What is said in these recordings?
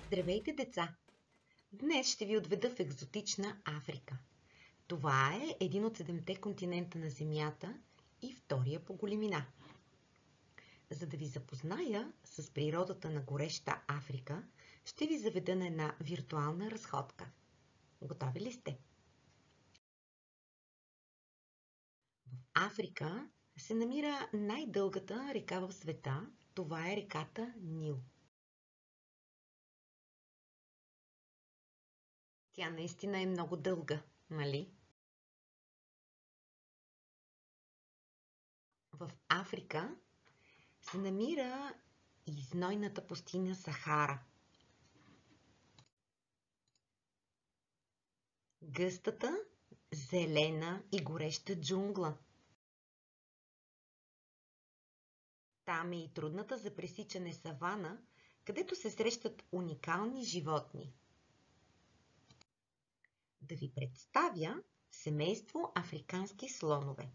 Здравейте, деца! Днес ще ви отведа в екзотична Африка. Това е един от 7-те континента на Земята и втория по големина. За да ви запозная с природата на гореща Африка, ще ви заведа на една виртуална разходка. Готови ли сте? В Африка се намира най-дългата река в света. Това е реката Нил. Тя наистина е много дълга, нали? В Африка се намира и знойната пустиня Сахара. Гъстата, зелена и гореща джунгла. Там е и трудната за пресичане савана, където се срещат уникални животни. Да ви представя семейство африкански слонове.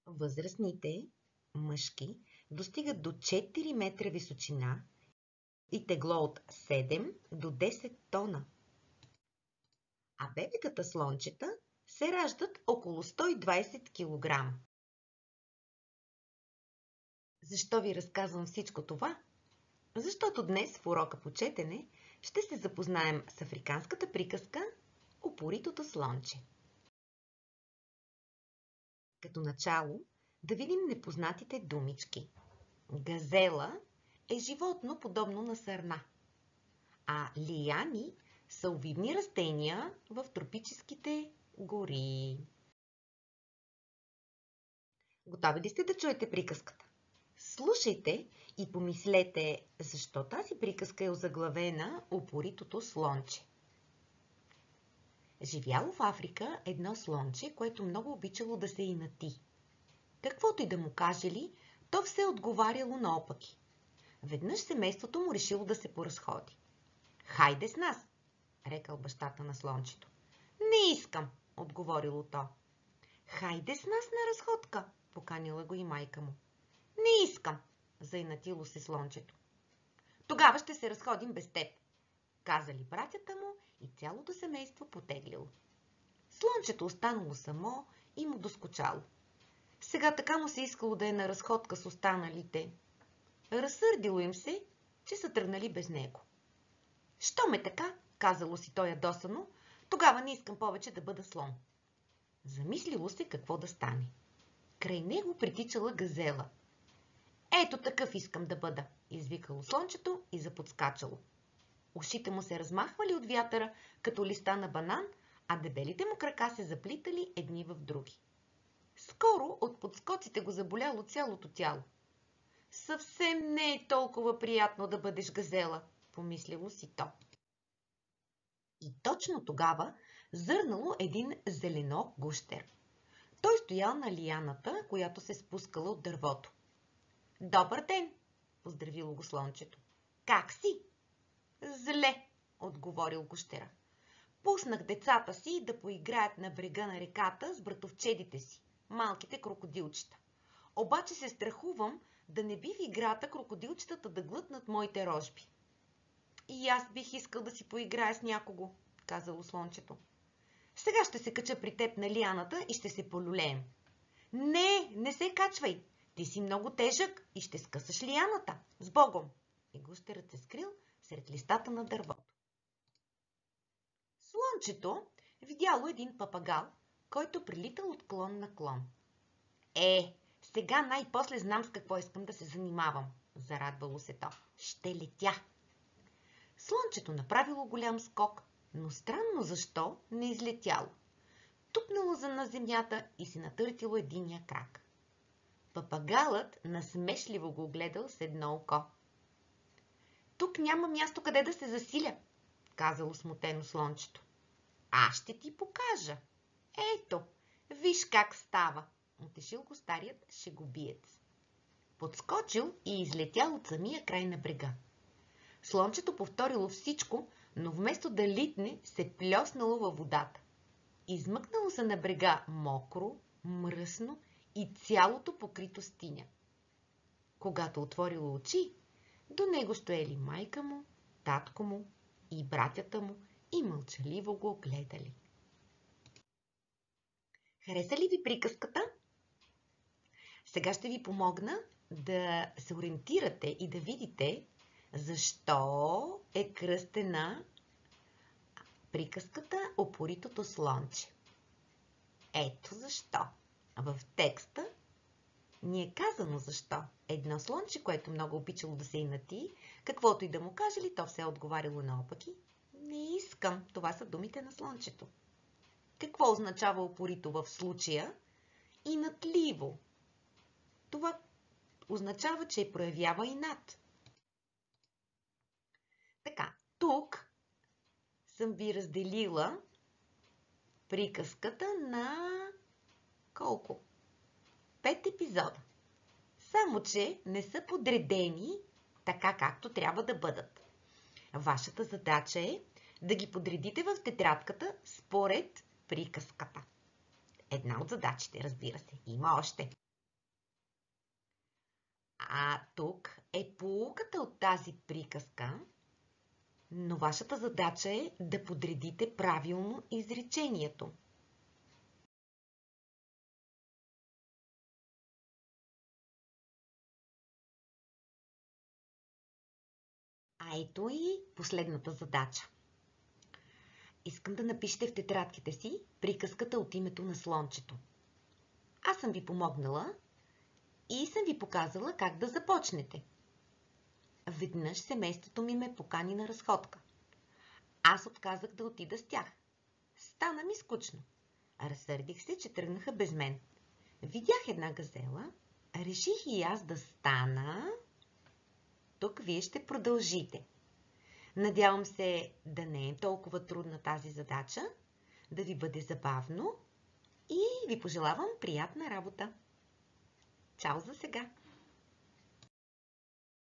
Възрастните мъжки достигат до 4 метра височина и тегло от 7 до 10 тона. А бебетата слончета се раждат около 120 кг. Защо ви разказвам всичко това? Защото днес в урока по четене ще се запознаем с африканската приказка "Упоритото слонче". Като начало да видим непознатите думички. Газела е животно подобно на сърна, а лияни са овидни растения в тропическите гори. Готови ли сте да чуете приказката? Слушайте и помислете, защо тази приказка е озаглавена "Упоритото слонче". Живяло в Африка едно слонче, което много обичало да се инати. Каквото и да му кажели, то все отговаряло наопаки. Веднъж семейството му решило да се поразходи. "Хайде с нас", рекал бащата на слончето. "Не искам", отговорило то. "Хайде с нас на разходка", поканила го и майка му. "Не искам", заинатило се слончето. "Тогава ще се разходим без теб", казали братята му и цялото семейство потеглило. Слончето останало само и му доскучало. Сега така му се искало да е на разходка с останалите. Разсърдило им се, че са тръгнали без него. "Що ме така", казало си той ядосано, "тогава не искам повече да бъда слон." Замислило се какво да стане. Край него притичала газела. "Ето такъв искам да бъда", извикало слончето и заподскачало. Ушите му се размахвали от вятъра, като листа на банан, а дебелите му крака се заплитали едни в други. Скоро от подскоците го заболяло цялото тяло. "Съвсем не е толкова приятно да бъдеш газела", помислило си то. И точно тогава зърнало един зеленок гущер. Той стоял на лияната, която се спускала от дървото. "Добър ден", поздравило го слончето. "Как си?" "Зле", отговорил гущера. "Пуснах децата си да поиграят на брега на реката с братовчедите си, малките крокодилчета. Обаче се страхувам да не би в играта крокодилчетата да глътнат моите рожби." "И аз бих искал да си поиграя с някого", казало слончето. "Сега ще се кача при теб на лияната и ще се полюлеем." "Не, не се качвай! Ти си много тежък и ще скъсаш лияната. С Богом!" И гущерът се скрил сред листата на дървото. Слончето видяло един папагал, който прилитал от клон на клон. Сега най-после знам с какво искам да се занимавам", зарадвало се то. "Ще летя." Слончето направило голям скок, но странно защо не излетяло. Тупнало на земята и си натъртило единия крак. Папагалът насмешливо го гледал с едно око. "Тук няма място къде да се засиля", казало смутено слончето. "Аз ще ти покажа. Ето, виж как става", утешил го старият шегобиец. Подскочил и излетял от самия край на брега. Слончето повторило всичко, но вместо да литне, се плеснало във водата. измъкнало се на брега мокро, мръсно и цялото покрито с тиня. Когато отворило очи, до него стояли майка му, татко му и братята му и мълчаливо го гледали. Хареса ли ви приказката? Сега ще ви помогна да се ориентирате и да видите защо е кръстена приказката Упоритото слънче. Ето защо. В текста ни е казано защо. Едно слънче, което много обичало да се инати, каквото и да му кажели, то все отговаряло наопаки. Не искам. Това са думите на слънчето. Какво означава упорито в случая? Инатливо. Това означава, че проявява инат. Така, тук съм ви разделила приказката на колко? 5 епизода. Само, че не са подредени така, както трябва да бъдат. Вашата задача е да ги подредите в тетрадката според приказката. Една от задачите, разбира се. Има още. А тук е поуката от тази приказка, но вашата задача е да подредите правилно изречението. А ето и последната задача. Искам да напишете в тетрадките си приказката от името на слънчето. Аз съм ви помогнала и съм ви показала как да започнете. Веднъж семейството ми ме покани на разходка. Аз отказах да отида с тях. Стана ми скучно. Разсърдих се, че тръгнаха без мен. Видях една газела, реших и аз да стана. Тук вие ще продължите. Надявам се да не е толкова трудна тази задача, да ви бъде забавно и ви пожелавам приятна работа. Чао за сега!